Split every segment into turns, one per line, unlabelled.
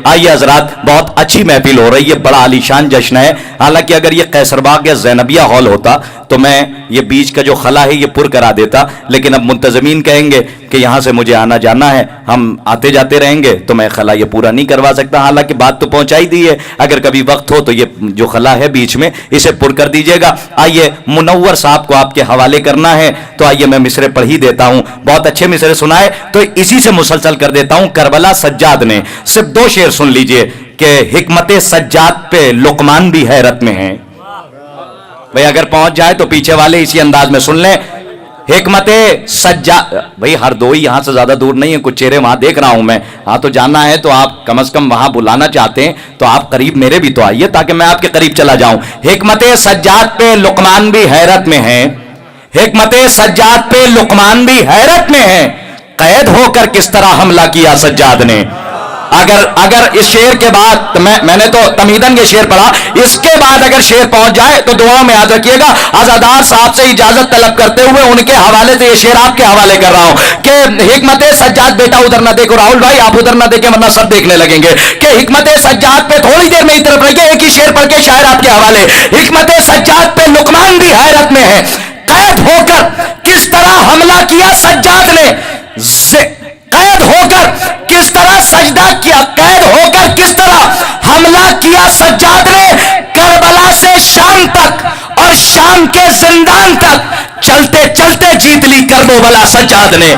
آئیے حضرات، بہت اچھی محفل ہو رہی ہے، بڑا عالیشان جشن ہے. حالانکہ اگر یہ قیصر باغ یا زینبیہ ہال ہوتا تو میں یہ بیچ کا جو خلا ہے یہ پر کرا دیتا، لیکن اب منتظمین کہیں گے کہ یہاں سے مجھے آنا جانا ہے، ہم آتے جاتے رہیں گے، تو میں خلا یہ پورا نہیں کروا سکتا. حالانکہ بات تو پہنچائی دی ہے، اگر کبھی وقت ہو تو یہ جو خلا ہے بیچ میں اسے پر کر دیجئے گا. آئیے منور صاحب کو آپ کے حوالے کرنا ہے، تو آئیے میں مصرے پڑھ ہی دیتا ہوں. بہت اچھے مصرے سنائے تو اسی سے مسلسل کر دیتا ہوں. کربلا سجاد نے صرف 2 شعر سن لیجئے کہ حکمت سجاد پہ لقمان بھی حیرت میں ہیں. بھئی اگر پہنچ جائے تو پیچھے والے اسی انداز میں سن لیں. حکمت سجاد، بھئی ہر دو ہی یہاں سے زیادہ دور نہیں ہے، کچھ چہرے وہاں دیکھ رہا ہوں میں. ہاں تو جانا ہے تو آپ کم از کم وہاں بلانا چاہتے ہیں تو آپ قریب میرے بھی تو آئیے تاکہ میں آپ کے قریب چلا جاؤں. حکمت سجاد پہ لقمان بھی حیرت میں ہیں، حکمت سجاد پہ لقمان بھی حیرت میں ہیں. قید ہو کر کس طرح حملہ کیا سجاد نے. اگر اس شعر کے بعد میں نے تو تمیدن یہ شعر پڑھا، اس کے بعد اگر شعر پہنچ جائے تو دعا میں یاد رکھیے گا. عزادار صاحب سے اجازت طلب کرتے ہوئے ان کے حوالے سے یہ شعر آپ کے حوالے کر رہا ہوں کہ حکمت سجاد، بیٹا ادھر نہ دیکھو، راہل بھائی آپ ادھر نہ دیکھیں ورنہ سب دیکھنے لگیں گے، کہ حکمت سجاد پہ تھوڑی دیر میں ہی طرف رہیے. ایک ہی شعر پڑھ کے شاعر آپ کے حوالے. حکمت سجاد پہ لقمان بھی حیرت میں ہے. قید ہو کر کس طرح حملہ کیا سجاد نے، قید ہو کر کس طرح سجدہ کیا، قید ہو کر کس طرح حملہ کیا سجاد نے. کربلا سے شام تک اور شام کے زندان تک چلتے چلتے جیت لی کربلا سجاد نے.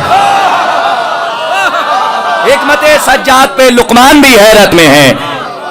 حکمت سجاد پہ لقمان بھی حیرت میں ہیں.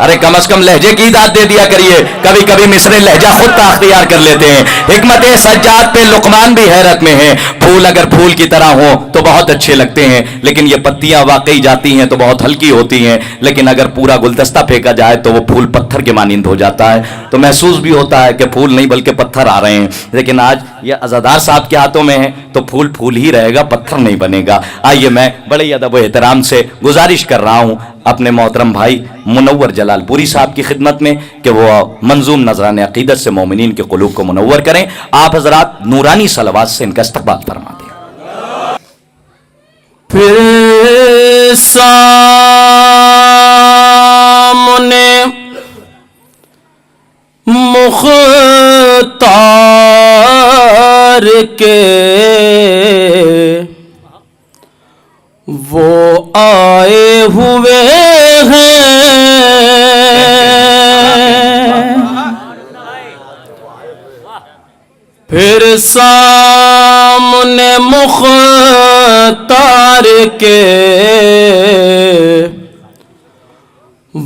ارے کم از کم لہجے کی داد دے دیا کریے، کبھی کبھی مصرے لہجہ خود کا اختیار کر لیتے ہیں. حکمت سجاد پہ لقمان بھی حیرت میں ہیں. پھول اگر پھول کی طرح ہوں تو بہت اچھے لگتے ہیں، لیکن یہ پتیاں واقعی جاتی ہیں تو بہت ہلکی ہوتی ہیں. لیکن اگر پورا گلدستہ پھینکا جائے تو وہ پھول پتھر کے مانند ہو جاتا ہے. تو محسوس بھی ہوتا ہے کہ پھول نہیں بلکہ پتھر آ رہے ہیں. لیکن آج یہ عزادار صاحب کے ہاتھوں میں ہے تو پھول پھول ہی رہے گا، پتھر نہیں بنے گا. آئیے میں بڑے ادب و احترام سے گزارش کر رہا ہوں اپنے محترم بھائی منور جلال پوری صاحب کی خدمت میں کہ وہ منظوم نذران عقیدت سے مومنین کے قلوب کو منور کریں. آپ حضرات نورانی صلوات سے ان کا استقبال فرما دیں.
پھر سامنے مختار کے وہ آئے ہوئے ہیں، پھر سامنے مختار کے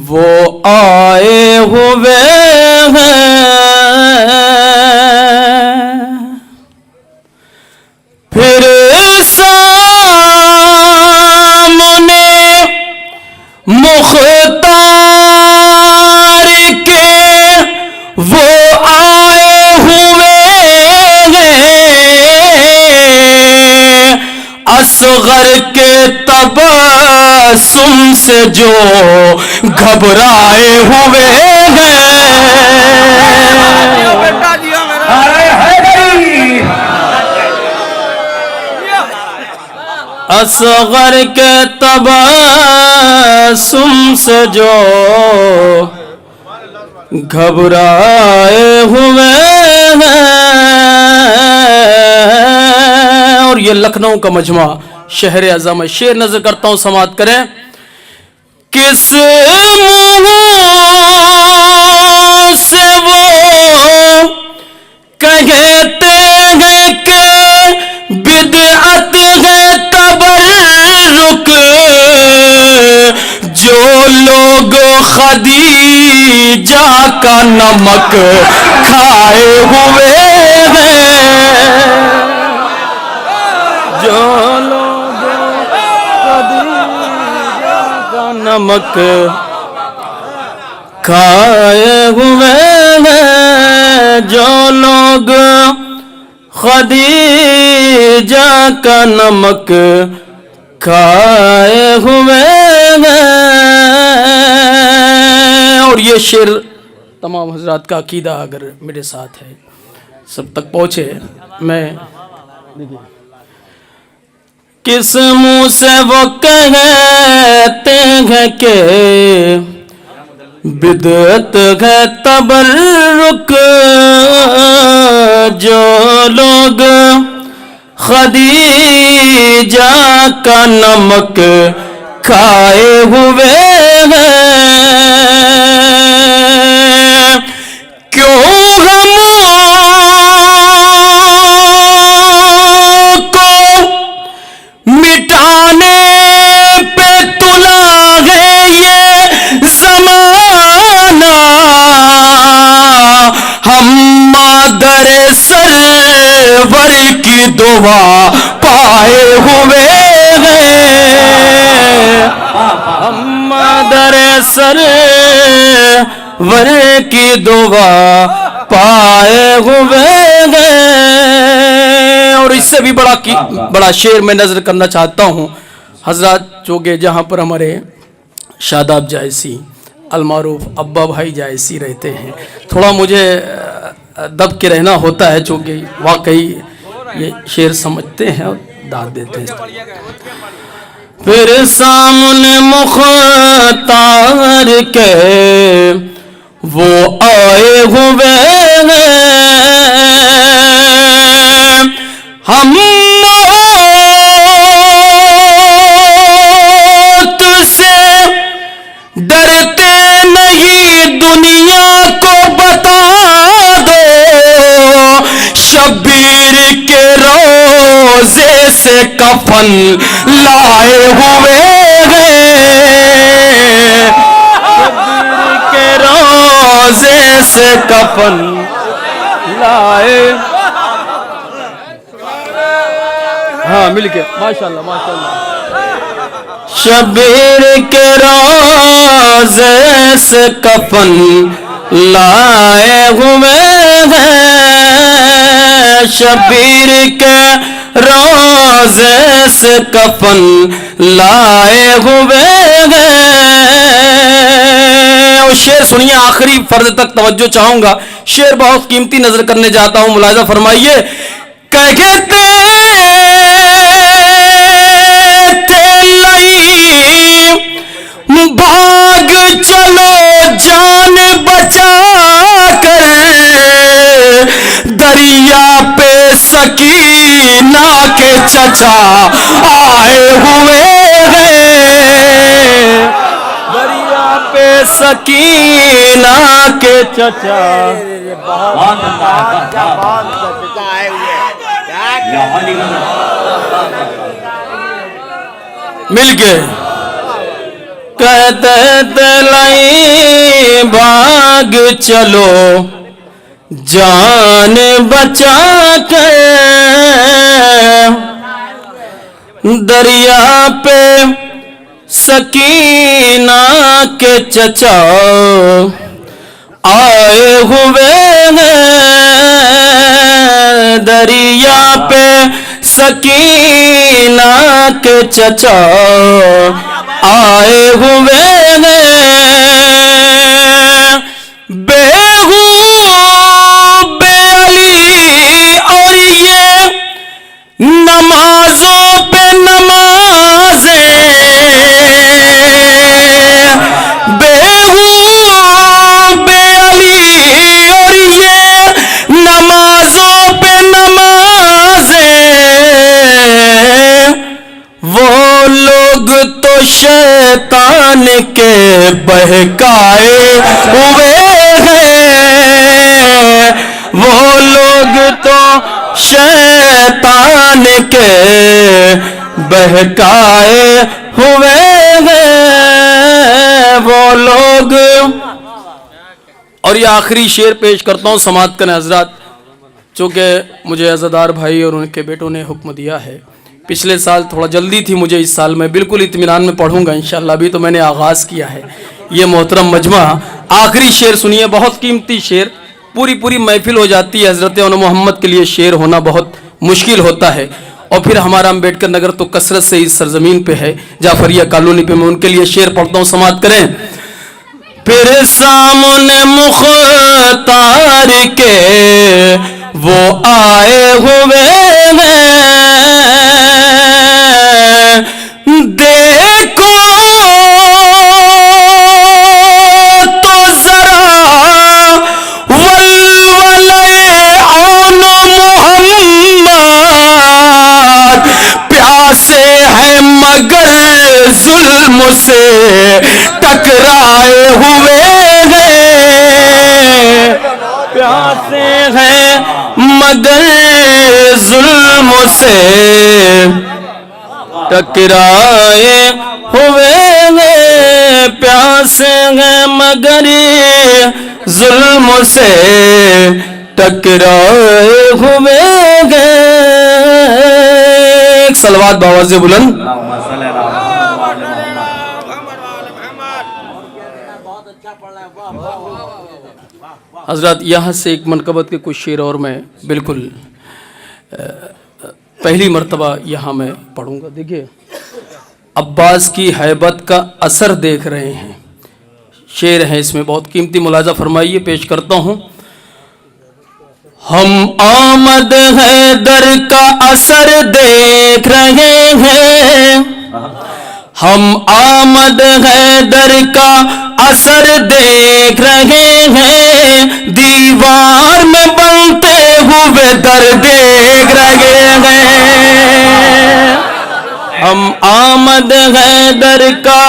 وہ آئے ہوئے ہیں. پھر مختار کے وہ آئے ہوئے ہیں، اصغر کے تبسم سے جو گھبرائے ہوئے ہیں. اصغر کے تبسم سے جو گھبرائے ہوئے ہیں. اور یہ لکھنؤ کا مجمع شہر اعظم ہے. شعر نظر کرتا ہوں، سماعت کریں. کس منہ سے وہ کہتے ہیں کہ بدعت ہے تبرک، جو لوگ خدیجہ کا نمک کھائے ہوئے ہیں، جو لوگ خدیجہ کا نمک کھائے ہوئے ہیں، جو لوگ خدیجہ کا نمک کھائے ہوئے ہیں. اور یہ شعر تمام حضرات کا عقیدہ اگر میرے ساتھ ہے سب تک پہنچے. میں کس منہ سے وہ کہتے ہیں کہ बिदअत है तबर्रुक जो लोग खदीजा का नमक खाए हुए हैं। क्यों हमको मिटाने पे तुला है ये ज़माना, हम मादर सरवर की दुआ पाए हुए हैं। हम मादर सरवर की दुआ पाए हुए हैं। और इससे भी बड़ा शेर मैं नजर करना चाहता हूँ हजरत, जो कि जहाँ पर हमारे शादाब जायसी अलमारूफ अब्बा भाई जायसी रहते हैं, थोड़ा मुझे दब के रहना होता है, चूँकि वाकई ये शेर समझते हैं और दाद देते हैं। फिर सामने मुख्तार के वो आए हुए हैं। हम मौत से डरते नहीं, दुनिया को बता दो, शबीर के रोजे से कफन लाए हुए हैं। शबीर के रोजे से कफन लाए। हाँ मिलके माशाल्लाह माशाल्लाह। शबीर के रोजे से कफन लाए हुए हैं। शबीर के रोजे से कफन लाए हुए हैं। और शेर सुनिए, आखिरी फर्ज तक तवज्जो चाहूंगा, शेर बहुत कीमती नजर करने जाता हूं, मुलाहिजा फरमाइए। कहते भाग चलो जान बचा कर, दरिया पे सकीना के चचा आए हुए हैं। दरिया पे सकीना के चचा मिल गए। कहते तलाई भाग चलो जान बचा के, दरिया पे सकीना के चचा आए हुए हैं। दरिया पे सकीना के चचा आए हुए हैं। बेहूब अली और ये नमाजों पे नमाजें, बेहूब अली और ये नमाजों पे नमाजें, वो लोग तो शैतान के बहकाए हुए हैं। वो लोग तो शैतान के बहकाए हुए हैं वो लोग। और ये आखिरी शेर पेश करता हूँ, समात करें हजरात, चूँकि मुझे अज़ादार भाई और उनके बेटों ने हुक्म दिया है। पिछले साल थोड़ा जल्दी थी मुझे, इस साल मैं बिल्कुल इत्मीनान में पढ़ूंगा इंशाअल्लाह। अभी तो मैंने आगाज़ किया है। ये मोहतरम मजमा, आखिरी शेर सुनिए, बहुत कीमती शेर। पूरी महफिल हो जाती है, हज़रत मोहम्मद के लिए शेर होना बहुत मुश्किल होता है। और फिर हमारा अम्बेडकर नगर तो कसरत से इस सरजमीन पे है, जाफरिया कॉलोनी पे। मैं उनके लिए शेर पढ़ता हूँ, समात करें। फिर सामने मुख्तार के वो आए हुए देखो तो टकराए हुए हैं, प्यासे हैं मगर जुल्म से टकराए हुए हैं, प्यासे हैं मगर जुल्म से टकराए हुए हैं। सलवात बावाज़े बुलंद। हजरत यहाँ से एक मनकबत के कुछ शेर और मैं बिल्कुल पहली मर्तबा यहाँ मैं पढ़ूंगा। देखिए, अब्बास की हैबत का असर देख रहे हैं, शेर हैं इसमें बहुत कीमती, मुलाजा फरमाइए, पेश करता हूँ। हम आमद हैदर का असर देख रहे हैं, हम आमद हैदर का असर देख रहे हैं, दीवार में बनते हुए दर देख रहे हैं। हम आमद हैदर का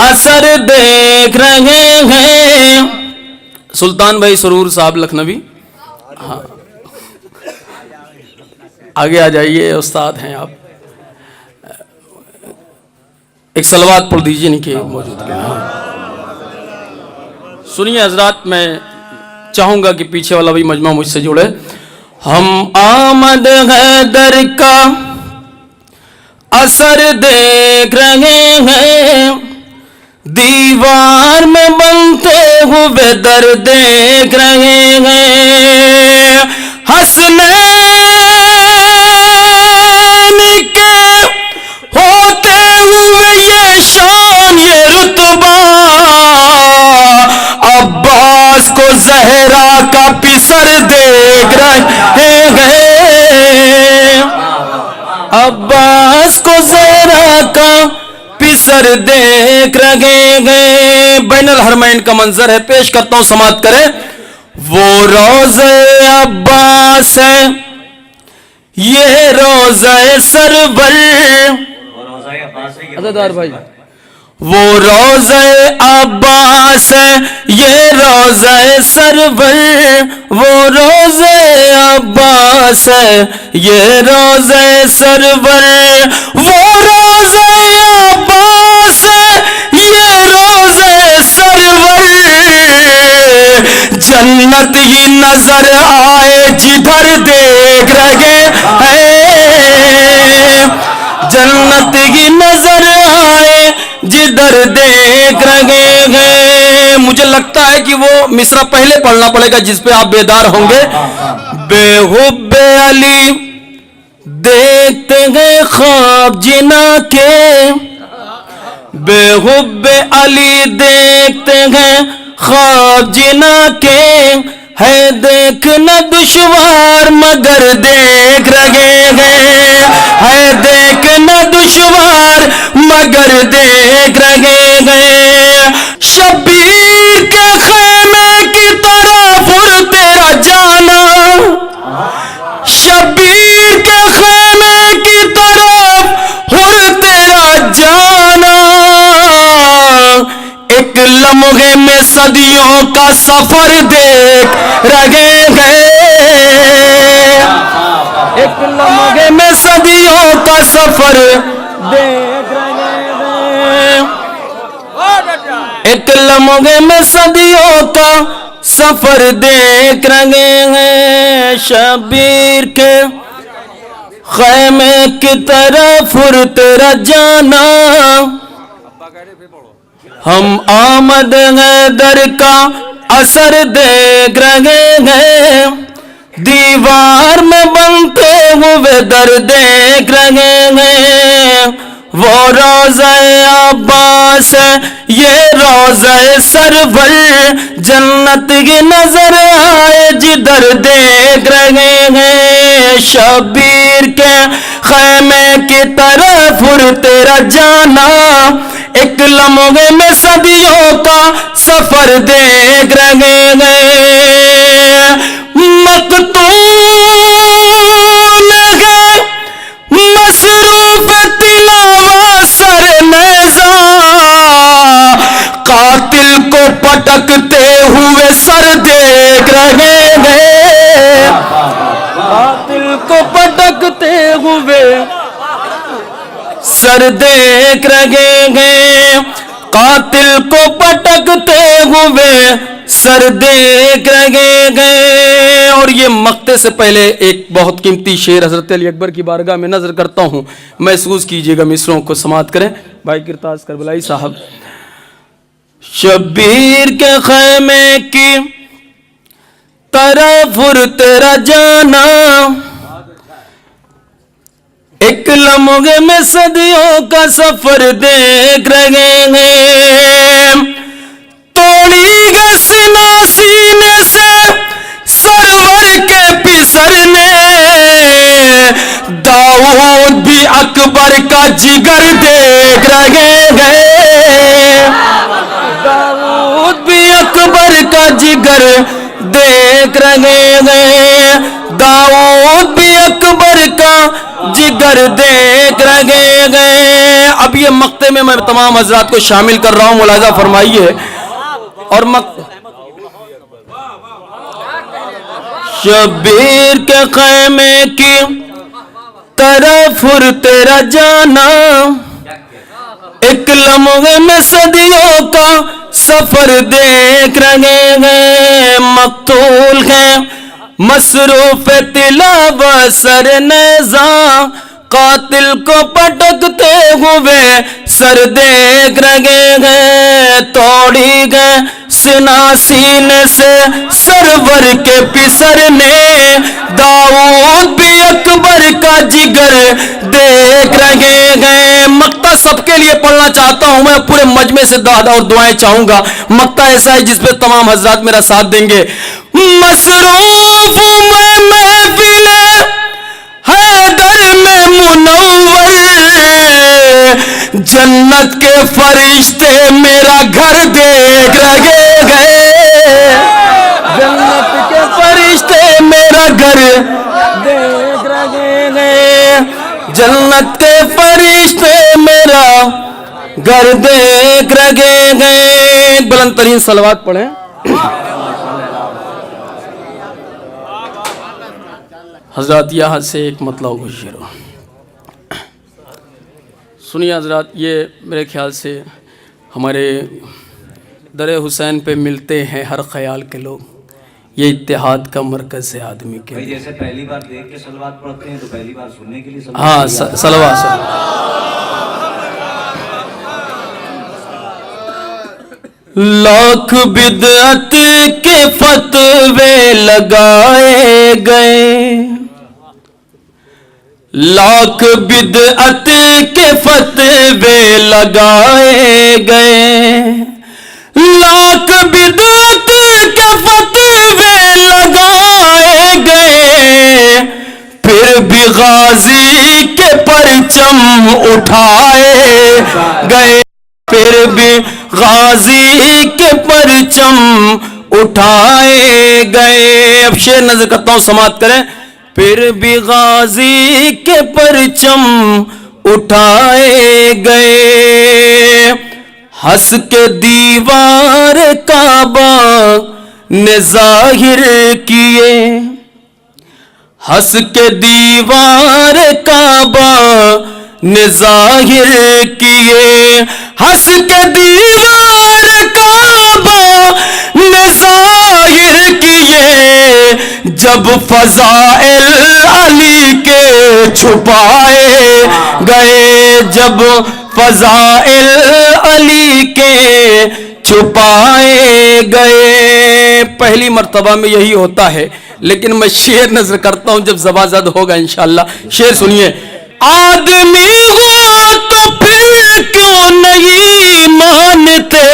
असर देख रहे हैं। सुल्तान भाई सरूर साहब लखनवी, हाँ आगे आ जाइए, उस्ताद हैं आप। एक सलवात पढ़ दीजिए इनके मौजूद के। सुनिए हजरात, मैं चाहूंगा कि पीछे वाला भी मजमा मुझसे जुड़े। हम आमद हैदर का असर देख रहे हैं, दीवार में बनते हुए दर देख रहे हैं, हसनैन के होते हुए ये शान ये रुतबा, अब्बास को ज़हरा का पिसर देख रहे हैं, अब्बास को ज़हरा का पिसर देख रहे हैं। बैनुल हरमैन का मंजर है, पेश करता हूं, समात करें। वो रोज़े अब्बास है, ये रोज़े सरवर, अज़ादार भाई, वो रोज़े अब्बास है, ये रोज़े सरवर, वो रोज़े अब्बास है, ये रोज़े सरवर, वो रोज़े अब्बास है, ये रोज़े सरवर, जन्नत ही नजर आए जिधर देख रहे हैं, जन्नत ही नजर आए जिधर देख रहे हैं। मुझे लगता है कि वो मिसरा पहले पढ़ना पड़ेगा जिस पे आप बेदार होंगे। बेहुब्बे अली देखते हैं ख्वाब जिना के, बेहुब्बे अली देखते हैं ख्वाब जिना के, है देखना दुश्वार मगर देख रहे हैं, है देखना दुश्वार मगर देख रहे हैं। शबीर के खेमे की तरफ उड़ तेरा जाना, शबीर के खेमे की तरफ उड़ तेरा जाना, एक लम्हे में सदियों का सफर देख रहे हैं, एक लम्हे में सदियों का सफर देख रहे हैं, एक लम्हे में सदियों का सफर देख रहे हैं। शबीर के खैमे की तरफ उड़ तेरा जाना, हम आमद हैदर का असर देख रहे हैं, दीवार में बनते हुए दर देख रहे हैं। वो रोज़े अब्बास है, ये रोज़े सरवर, जन्नत की नजर आए जिधर देख रहे हैं। शबीर के खैमे की तरफ उड़ तेरा जाना, एक लम्हे में सदियों का सफर देख रहे हैं। मकतूल है मसरूफ तिलावा सर नेज़ा, पटकते हुए सर देख रहे हैं, कातिल को पटकते हुए सर देख रहे हैं, कातिल को पटकते हुए सर देख रहे हैं। और ये मक्ते से पहले एक बहुत कीमती शेर हजरत अली अकबर की बारगाह में नजर करता हूं, महसूस कीजिएगा, मिसरों को समात करें। भाई किरताज करबलाई साहब। शब्बीर के खैमे की तरफ तेरा जाना, एक लम्हे में सदियों का सफर देख रहे हैं। तोड़ी गई सीना सीने से सरवर के पिसरने, दाऊद भी अकबर का जिगर देख रहे हैं, दाऊद भी अकबर का जिगर देख रहे हैं, दाऊद भी अकबर का जिगर देख रहे हैं। अब ये मक्ते में मैं तमाम हजरात को शामिल कर रहा हूं, मुलाजा फरमाइए। और शब्बीर के खैमे की तरफ तेरा जाना, एक लम्हे में सदियों का सफर देख रहे हैं। मकतूल है मसरूफ तिलावत सर नेज़ा, कातिल को पटकते हुए सर देख रहे हैं। तोड़ी गए सीना सीने से सरवर के पिसरने, दाऊद भी अकबर का जिगर देख रहे हैं। मक्ता सबके लिए पढ़ना चाहता हूं मैं, पूरे मजमे से दादा और दुआएं चाहूंगा। मक्ता ऐसा है जिस पे तमाम हजरात मेरा साथ देंगे। मसरूफ में महफिल हैदर में मुनव्वर, जन्नत के फरिश्ते मेरा घर देख रहे हैं, जन्नत के फरिश्ते मेरा घर देख रहे हैं, जन्नत के फरिश्ते मेरा घर देख रहे हैं। बुलंद तरीन सलवात पढ़ें। हजरत यहाँ से एक मतलब गुज़र सुनिए हजरत, ये मेरे ख्याल से हमारे दरे हुसैन पे मिलते हैं हर ख्याल के लोग, ये इत्तेहाद का मरकज़ है आदमी के।
भाई जैसे पहली बार देख के सलवात पढ़ते हैं तो पहली बार सुनने के लिए
हाँ सलवात। लाख बिदअत के फतवे लगाए गए, लाख बिदअत के फतवे लगाए गए, लाख बिदअत के फतवे लगाए गए, फिर भी गाजी के परचम उठाए गए, फिर भी गाजी के परचम उठाए गए। अब शेर नजर करता हूं, समात करें। फिर भी गाजी के परचम उठाए गए, हंस के दीवार काबा ने जाहिर किए, हंस के दीवार काबा ने जाहिर किए, हंस के दीवार काबा ने जाहिर किए, जब फज़ाइल अली के छुपाए गए, जब फज़ाइल अली के छुपाए गए। पहली मर्तबा में यही होता है, लेकिन मैं शेर नजर करता हूं जब ज़बाज़द होगा इंशाअल्लाह। शेर सुनिए। आदमी हुआ तो फिर क्यों नहीं मानते,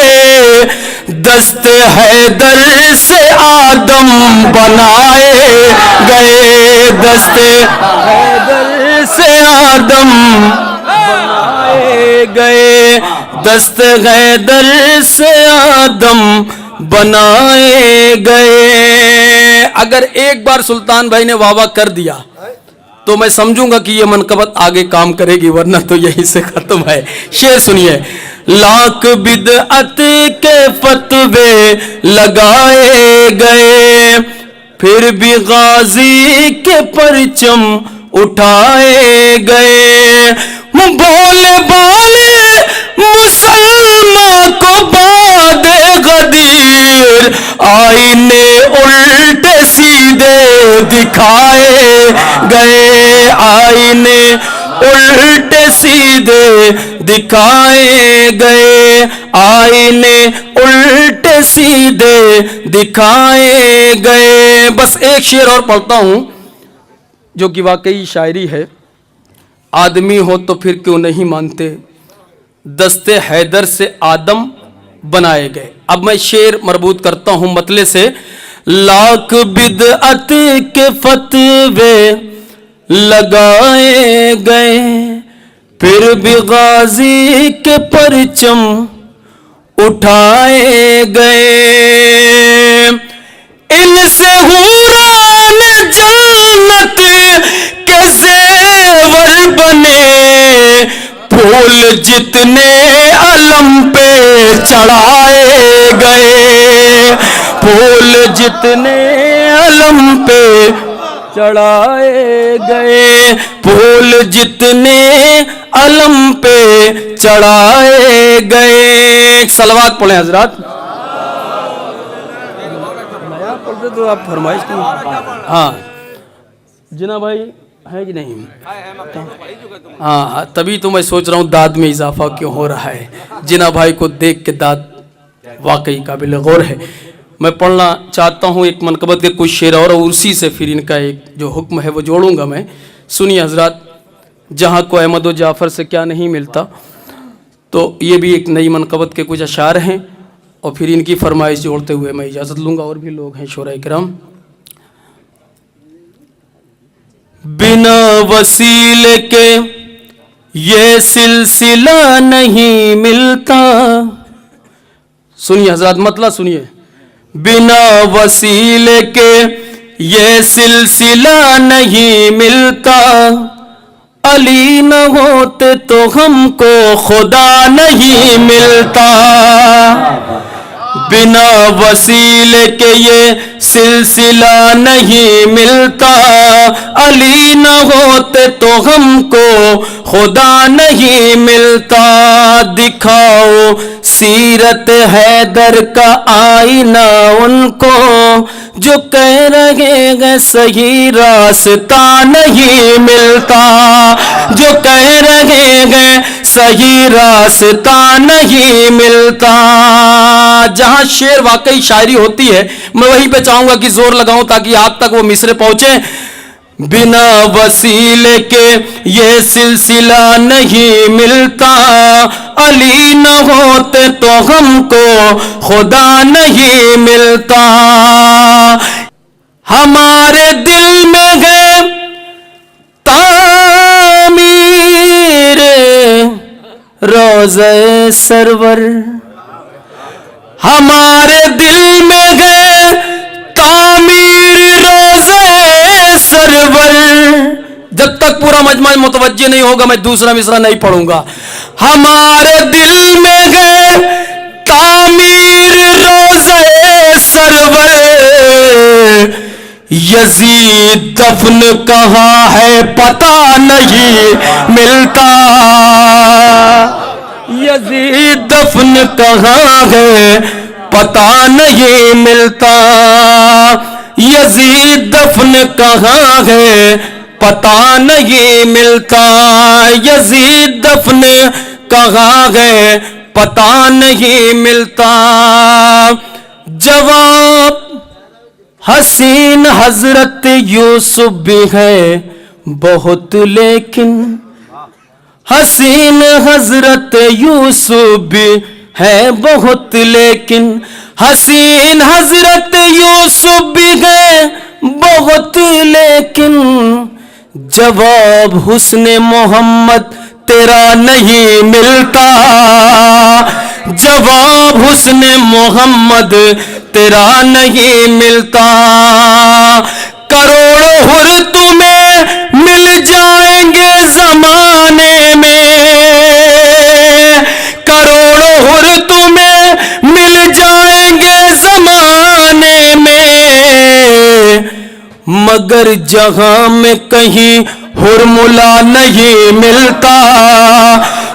दस्ते हैदर से आदम बनाए गए, दस्ते हैदर से आदम बनाए गए, दस्ते हैदर से आदम बनाए गए। अगर एक बार सुल्तान भाई ने वाह कर दिया तो मैं समझूंगा कि ये मनकबत आगे काम करेगी, वरना तो यहीं से खत्म है। शेर सुनिए। लाख बिदअत के फतवे लगाए गए, फिर भी गाजी के परचम उठाए गए। भोले भाले मुसलमान को बाद गदीर आईने उल्टे सीधे दिखाए गए, आईने उल्टे सीधे दिखाए गए, आईने उल्टे सीधे दिखाए गए। बस एक शेर और पढ़ता हूं जो कि वाकई शायरी है। आदमी हो तो फिर क्यों नहीं मानते, दस्ते हैदर से आदम बनाए गए। अब मैं शेर मरबूत करता हूं मतले से। लाख बिदअत के फतवे लगाए गए, फिर भी गाजी के परचम उठाए गए। इनसे हुरान जन्नत के ज़ेवर बने, फूल जितने अलम पे चढ़ाए गए, फूल जितने अलम पे चढ़ाए गए, फूल जितने अलम पे चढ़ाए गए। सलवात पढ़े हजरात। नया पढ़ते तो आप फरमाइश की। हाँ जिना भाई है कि नहीं? हाँ तभी तो मैं सोच रहा हूँ दाद में इजाफा क्यों हो रहा है। जिना भाई को देख के दाद वाकई काबिल गौर है। मैं पढ़ना चाहता हूँ एक मनकबत के कुछ शेर और उसी से फिर इनका एक जो हुक्म है वो जोड़ूंगा मैं। सुनिए हजरात, जहाँ को अहमद व जाफ़र से क्या नहीं मिलता, तो ये भी एक नई मनकबत के कुछ अशार हैं और फिर इनकी फरमाइश जोड़ते हुए मैं इजाज़त लूँगा। और भी लोग हैं शोरा इकराम। बिना वसीले के ये सिलसिला नहीं मिलता। सुनिए हजरात, मतलब सुनिए। बिना वसीले के ये सिलसिला नहीं मिलता, अली न होते तो हमको खुदा नहीं मिलता। बिना वसीले के ये सिलसिला नहीं मिलता, अली न होते तो हमको खुदा नहीं मिलता। दिखाओ सीरत हैदर का आईना उनको, जो कह रहे हैं सही रास्ता नहीं मिलता, जो कह रहे हैं सही रास्ता नहीं मिलता। जहां शेर वाकई शायरी होती है मैं वहीं पे चाहूंगा कि जोर लगाऊं ताकि आप तक वो मिसरे पहुंचे। बिना वसीले के ये सिलसिला नहीं मिलता, अली न होते तो हमको खुदा नहीं मिलता। हमारे दिल में है तामीर रोज़े सरवर, हमारे दिल में है तामीर रोज़े सरवर। जब तक पूरा मजमा मुतवज्जे नहीं होगा मैं दूसरा मिसरा नहीं पढ़ूंगा। हमारे दिल में है तामीर रोज़े सरवर, यजीद दफन कहाँ है पता नहीं मिलता, यजीद दफन कहाँ है पता नहीं मिलता, यजीद दफन कहाँ है पता नहीं मिलता, यजीद दफन कहाँ है पता नहीं मिलता। जवाब हसीन हजरत यूसुफ भी है बहुत, लेकिन हसीन हजरत यूसुफ भी है बहुत, लेकिन हसीन हजरत यूसुफ भी है बहुत, लेकिन जवाब हुस्ने मोहम्मद तेरा नहीं मिलता, जवाब हुस्ने मोहम्मद तेरा नहीं मिलता। करोड़ों हुर तुम्हें मिल जाएंगे जमाने में, करोड़ों हुर तुम्हें मिल जाएंगे مگر جہاں میں کہیں ہرملا نہیں ملتا،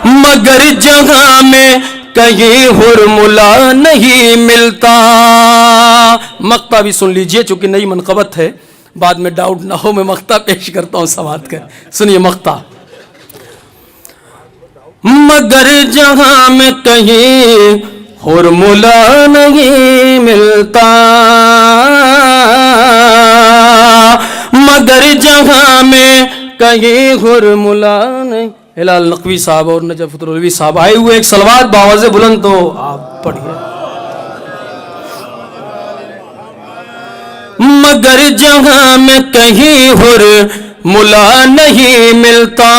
مگر جہاں میں کہیں ہرملا نہیں ملتا. مقطع بھی سن لیجئے چونکہ نئی منقبت ہے، بعد میں ڈاؤٹ نہ ہو. میں مقطع پیش کرتا ہوں سماعت کر. سنیے مقطع. مگر جہاں میں کہیں ہرملا نہیں ملتا، مگر جہاں میں کہیں ہرملا نہیں. ہلال نقوی صاحب اور نجف الدولوی صاحب آئے ہوئے، ایک صلوات باواز بلند تو آپ پڑھیے. مگر جہاں میں کہیں ہرملا نہیں ملتا،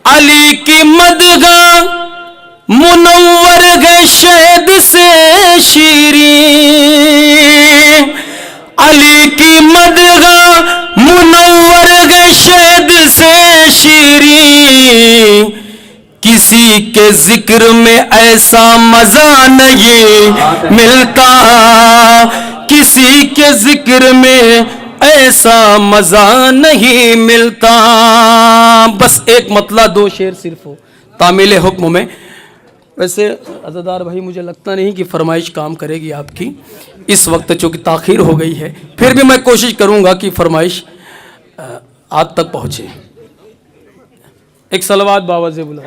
علی کی مدغا منور ہے شہد سے شیریں، علی کی مدغا منور ہے شہد سے شیریں، کسی کے ذکر میں ایسا مزہ نہیں ملتا، کسی کے ذکر میں ایسا مزہ نہیں ملتا. بس ایک مطلع 2 شعر صرف ہو تعمیل حکم میں. ویسے عزادار بھائی مجھے لگتا نہیں کہ فرمائش کام کرے گی آپ کی اس وقت چونکہ تاخیر ہو گئی ہے، پھر بھی میں کوشش کروں گا کہ فرمائش آپ تک پہنچے. ایک صلوات باواز بلند.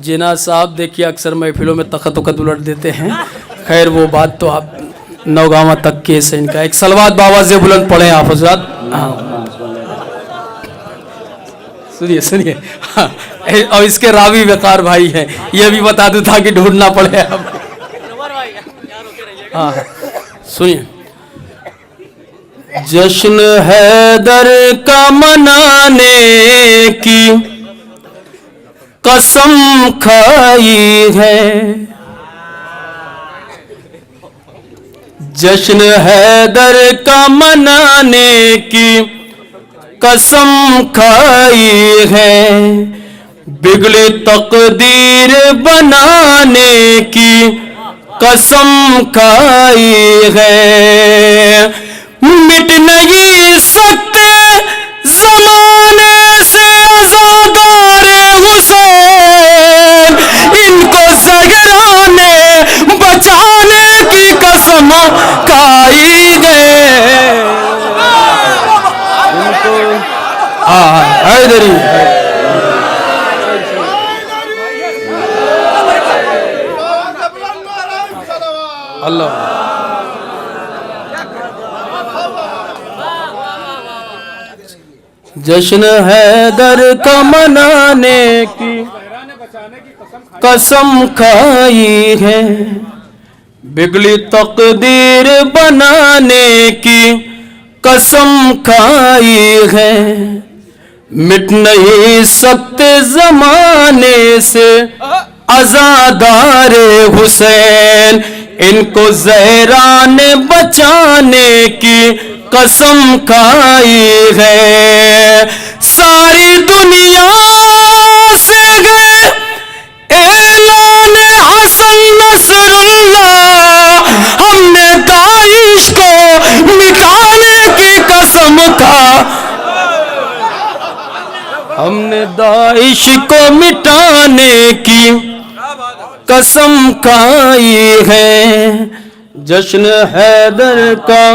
جناح صاحب دیکھیے اکثر محفلوں میں تخت وقت الٹ دیتے ہیں، خیر وہ بات تو آپ نوگاواں تک کیس ہے ان کا. ایک صلوات باواز بلند پڑھیں آپ حضرات. سنیے سنیے اور اس کے راوی وقار بھائی ہیں، یہ بھی بتا دوں تاکہ ڈھونڈنا پڑے آپ. ہاں سنیے. جشن حیدر کا منانے کی قسم کھائی ہے، جشن حیدر کا منانے کی قسم کھائی ہے، بگڑی تقدیر بنانے کی قسم کھائی ہے. مٹ نہیں سکتے زمانے سے عزادار حسین، ان کو زہرا نے بچانے کی قسم کھائی ہے. حیدری اللہ. جشن حیدر کا منانے کی قسم کھائی ہے، بگڑی تقدیر بنانے کی قسم کھائی ہے. مٹ نہیں سکتے زمانے سے عزادار حسین، ان کو زہرا نے بچانے کی قسم کھائی ہے. ساری دنیا سے گئے اعلان حسن نصر اللہ، ہم نے داعش کو مٹانے کی قسم ہم نے داعش کو مٹانے کی قسم کھائی ہے. جشن حیدر کا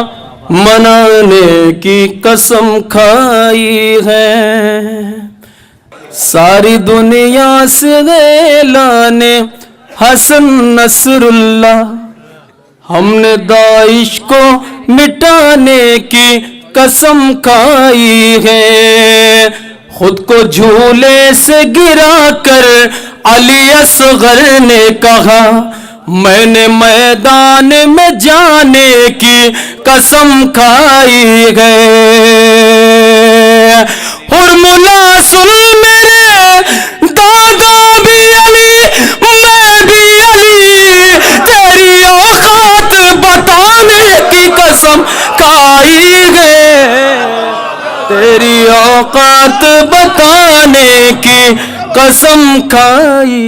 منانے کی قسم کھائی ہے. ساری دنیا سے اعلان حسن نصر اللہ، ہم نے داعش کو مٹانے کی قسم کھائی ہے. خود کو جھولے سے گرا کر علی اصغر نے کہا، میں نے میدان میں جانے کی قسم کھائی ہے. ہرملا سن میرے دادا بھی علی، میں بھی علی، تیری اوقات بتانے کی قسم کھائی ہے، تیری اوقات بتانے کی कसम खाई